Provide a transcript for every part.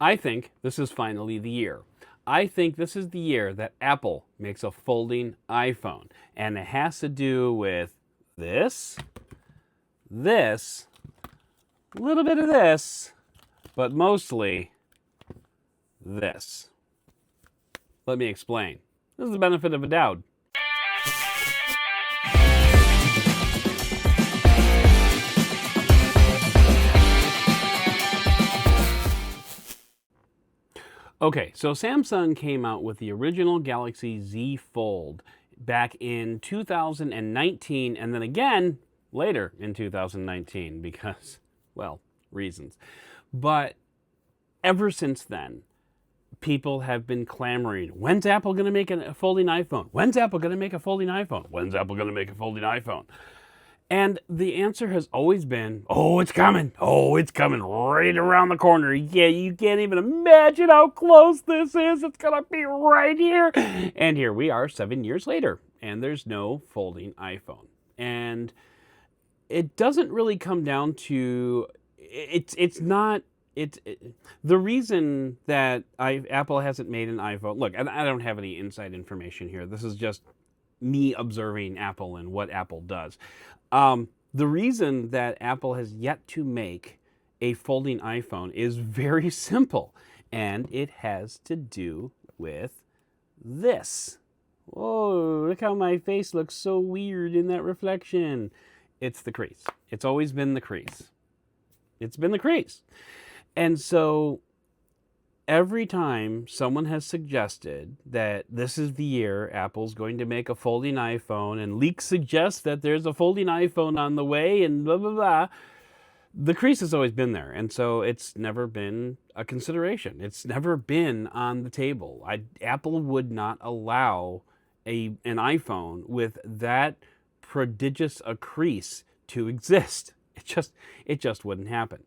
I think this is finally the year. I think this is the year that Apple makes a folding iPhone. And it has to do with this, this, a little bit of this, but mostly this. Let me explain. This is the benefit of a doubt. Okay, so Samsung came out with the original Galaxy Z Fold back in 2019, and then again later in 2019 because, well, reasons. But ever since then, people have been clamoring, when's Apple going to make a folding iPhone? When's Apple going to make a folding iPhone? When's Apple going to make a folding iPhone? And the answer has always been, oh, it's coming. Oh, it's coming right around the corner. Yeah, you can't even imagine how close this is. It's going to be right here. And here we are 7 years later, and there's no folding iPhone. And it doesn't really come down to, the reason that Apple hasn't made an iPhone, look, and I don't have any inside information here. This is just me observing Apple and what Apple does. The reason that Apple has yet to make a folding iPhone is very simple, and it has to do with this. Whoa, look how my face looks so weird in that reflection. It's the crease. It's always been the crease. It's been the crease. And so every time someone has suggested that this is the year Apple's going to make a folding iPhone, and leaks suggest that there's a folding iPhone on the way, and blah, blah, blah, the crease has always been there. And so it's never been a consideration. It's never been on the table. Apple would not allow an iPhone with that prodigious a crease to exist. It just wouldn't happen.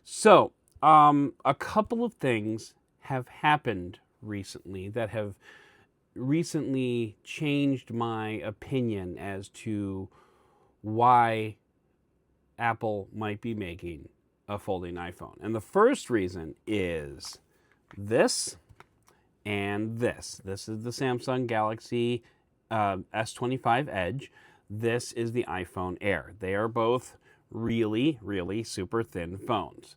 So a couple of things have happened recently that have recently changed my opinion as to why Apple might be making a folding iPhone. And the first reason is this and this. This is the Samsung Galaxy S25 Edge. This is the iPhone Air. They are both really, really super thin phones.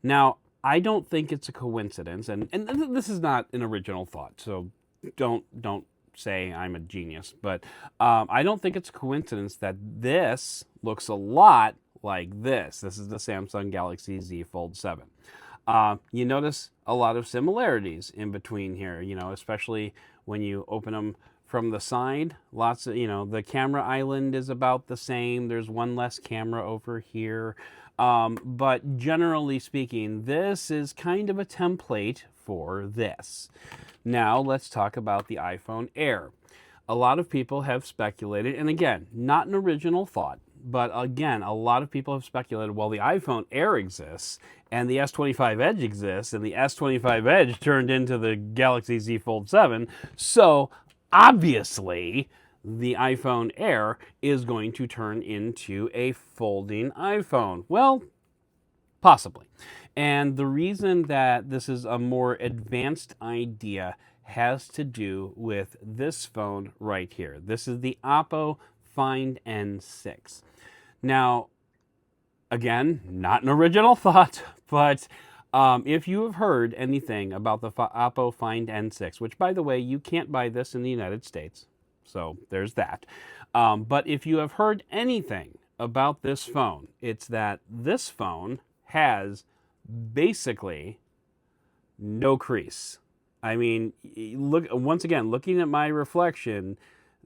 Now, I don't think it's a coincidence, and this is not an original thought, so don't say I'm a genius, but I don't think it's a coincidence that this looks a lot like this. This is the Samsung Galaxy Z Fold 7. You notice a lot of similarities in between here, especially when you open them from the side. Lots of, the camera island is about the same. There's one less camera over here. But generally speaking, this is kind of a template for this. Now let's talk about the iPhone Air. A lot of people have speculated, and again, not an original thought, but again, a lot of people have speculated, well, the iPhone Air exists, and the S25 Edge exists, and the S25 Edge turned into the Galaxy Z Fold 7, so obviously the iPhone Air is going to turn into a folding iPhone. Well, possibly. And the reason that this is a more advanced idea has to do with this phone right here. This is the OPPO Find N6. Now, again, not an original thought, but if you have heard anything about the OPPO Find N6, which, by the way, you can't buy this in the United States, so there's that. But if you have heard anything about this phone, it's that this phone has basically no crease. I mean, look, once again, looking at my reflection,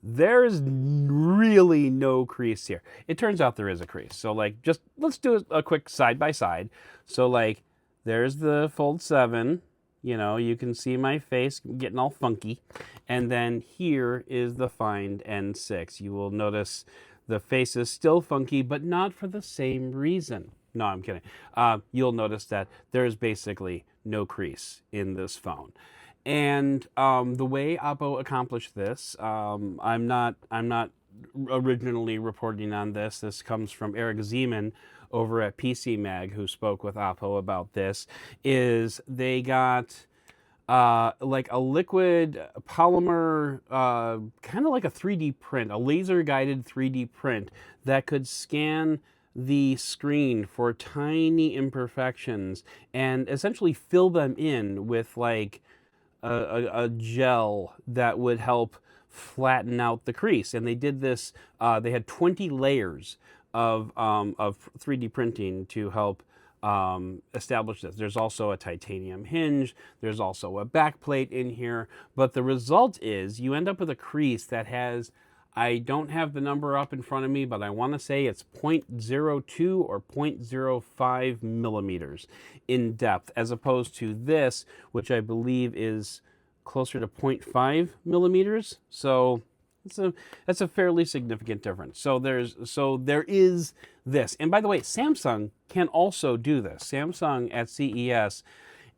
there's really no crease here. It turns out there is a crease. So just let's do a quick side by side. So there's the Fold 7. You can see my face getting all funky. And then here is the Find N6. You will notice the face is still funky, but not for the same reason. No, I'm kidding. You'll notice that there's basically no crease in this phone. And the way OPPO accomplished this, I'm not originally reporting on this. This comes from Eric Zeman over at PC Mag, who spoke with OPPO about this, is they got like a liquid polymer, kind of like a 3D print, a laser guided 3D print that could scan the screen for tiny imperfections and essentially fill them in with like a gel that would help flatten out the crease. And they did this, they had 20 layers of 3D printing to help establish this. There's also a titanium hinge, there's also a back plate in here, but the result is you end up with a crease that has, I don't have the number up in front of me, but I want to say it's 0.02 or 0.05 millimeters in depth, as opposed to this, which I believe is closer to 0.5 millimeters. So that's a fairly significant difference. So there is this. And by the way, Samsung can also do this. Samsung at CES,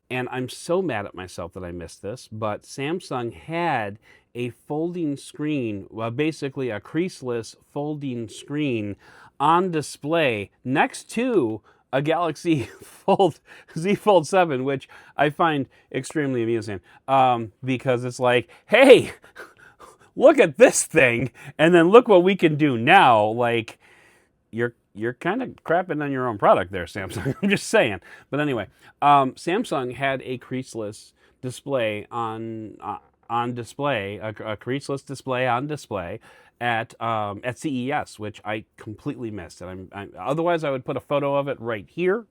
and I'm so mad at myself that I missed this, but Samsung had a folding screen, well, basically a creaseless folding screen on display next to a Galaxy Z Fold 7, which I find extremely amusing, because it's like, hey, look at this thing, and then look what we can do now. Like, you're kind of crapping on your own product there, Samsung. I'm just saying. But anyway, Samsung had a creaseless display on display, a creaseless display on display at CES, which I completely missed. And otherwise I would put a photo of it right here.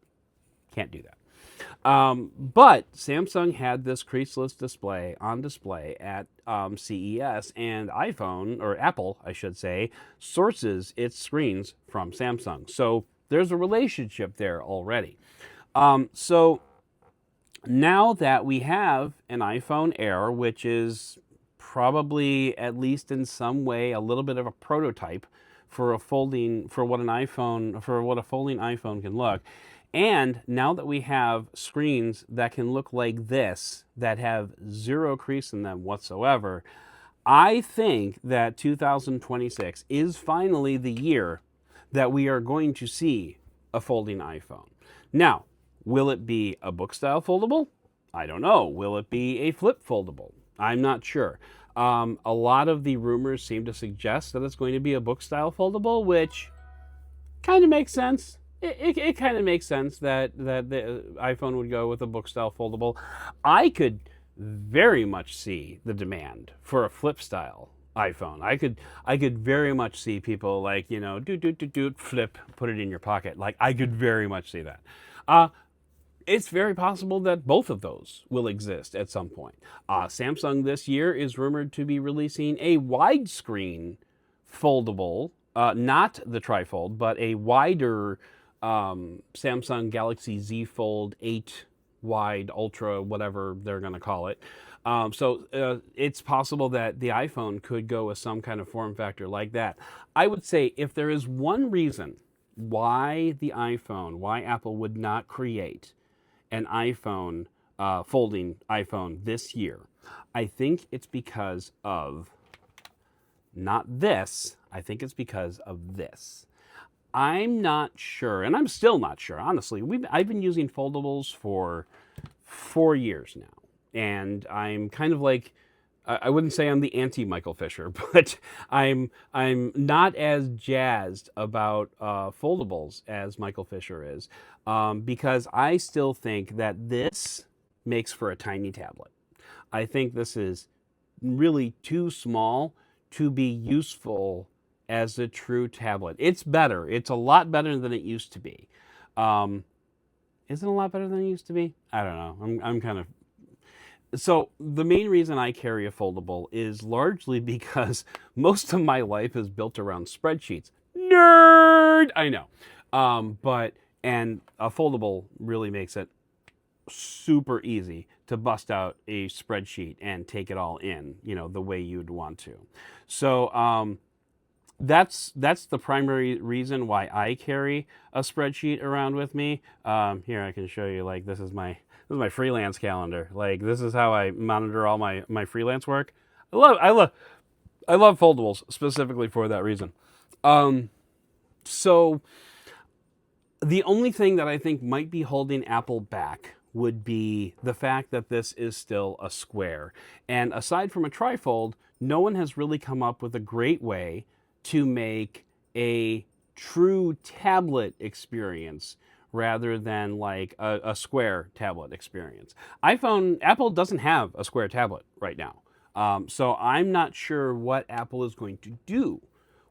Can't do that. But Samsung had this creaseless display on display at CES, and iPhone, or Apple, I should say, sources its screens from Samsung. So there's a relationship there already. So now that we have an iPhone Air, which is probably, at least in some way, a little bit of a prototype for a folding, for what a folding iPhone can look. And now that we have screens that can look like this, that have zero crease in them whatsoever, I think that 2026 is finally the year that we are going to see a folding iPhone. Now, will it be a book-style foldable? I don't know. Will it be a flip foldable? I'm not sure. A lot of the rumors seem to suggest that it's going to be a book-style foldable, which kind of makes sense. It kind of makes sense that the iPhone would go with a book-style foldable. I could very much see the demand for a flip-style iPhone. I could very much see people like, flip, put it in your pocket. Like, I could very much see that. It's very possible that both of those will exist at some point. Samsung this year is rumored to be releasing a widescreen foldable, not the trifold, but a wider Samsung Galaxy Z Fold 8 wide, ultra, whatever they're going to call it. So it's possible that the iPhone could go with some kind of form factor like that. I would say if there is one reason why Apple would not create an iPhone, folding iPhone this year, I think it's because of not this. I think it's because of this. I'm not sure, and I'm still not sure, honestly. I've been using foldables for 4 years now, and I'm kind of like, I wouldn't say I'm the anti-Michael Fisher, but I'm not as jazzed about foldables as Michael Fisher is, because I still think that this makes for a tiny tablet. I think this is really too small to be useful as a true tablet. It's better. It's a lot better than it used to be. Isn't it a lot better than it used to be? I don't know. I'm kind of... So the main reason I carry a foldable is largely because most of my life is built around spreadsheets. Nerd! I know. And a foldable really makes it super easy to bust out a spreadsheet and take it all in, the way you'd want to. So, that's the primary reason why I carry a spreadsheet around with me. Here I can show you, like, this is my freelance calendar. Like, this is how I monitor all my freelance work. I love foldables specifically for that reason. So The only thing that I think might be holding Apple back would be the fact that this is still a square. And aside from a trifold, no one has really come up with a great way to make a true tablet experience rather than like a square tablet experience. Apple doesn't have a square tablet right now. So I'm not sure what Apple is going to do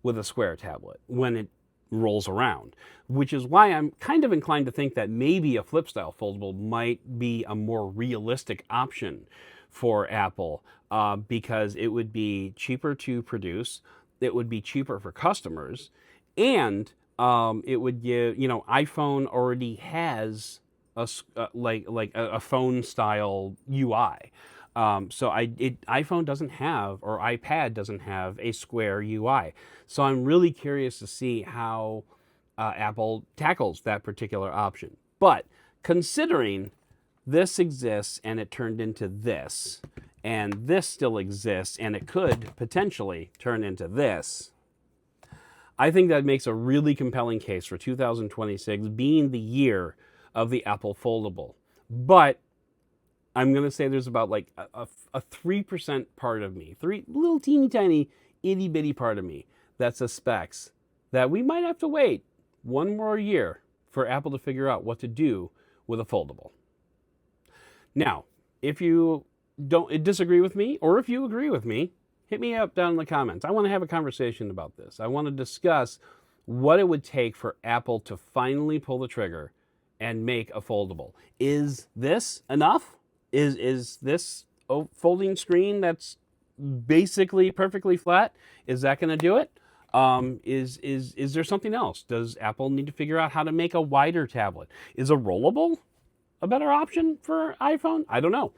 with a square tablet when it rolls around, which is why I'm kind of inclined to think that maybe a flip style foldable might be a more realistic option for Apple, because it would be cheaper to produce, it would be cheaper for customers, and it would give, iPhone already has a phone style UI. iPhone doesn't have, or iPad doesn't have, a square UI. So I'm really curious to see how Apple tackles that particular option. But considering this exists and it turned into this, and this still exists and it could potentially turn into this, I think that makes a really compelling case for 2026 being the year of the Apple Foldable. But I'm going to say there's about like a 3% part of me, little teeny tiny itty bitty part of me that suspects that we might have to wait one more year for Apple to figure out what to do with a foldable. Now, if you don't disagree with me, or if you agree with me, hit me up down in the comments. I want to have a conversation about this. I want to discuss what it would take for Apple to finally pull the trigger and make a foldable. Is this enough? Is this a folding screen that's basically perfectly flat? Is that going to do it? Is there something else? Does Apple need to figure out how to make a wider tablet? Is a rollable a better option for iPhone? I don't know.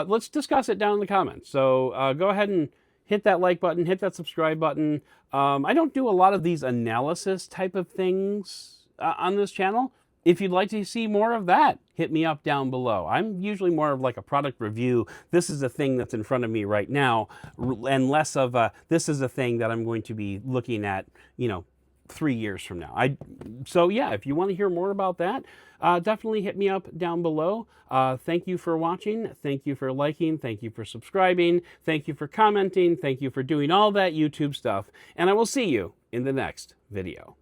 Let's discuss it down in the comments. So go ahead and hit that like button, hit that subscribe button. I don't do a lot of these analysis type of things on this channel. If you'd like to see more of that, hit me up down below. I'm usually more of like a product review. This is the thing that's in front of me right now, and less of a, this is a thing that I'm going to be looking at, 3 years from now. So yeah, if you want to hear more about that, definitely hit me up down below. Thank you for watching. Thank you for liking. Thank you for subscribing. Thank you for commenting. Thank you for doing all that YouTube stuff. And I will see you in the next video.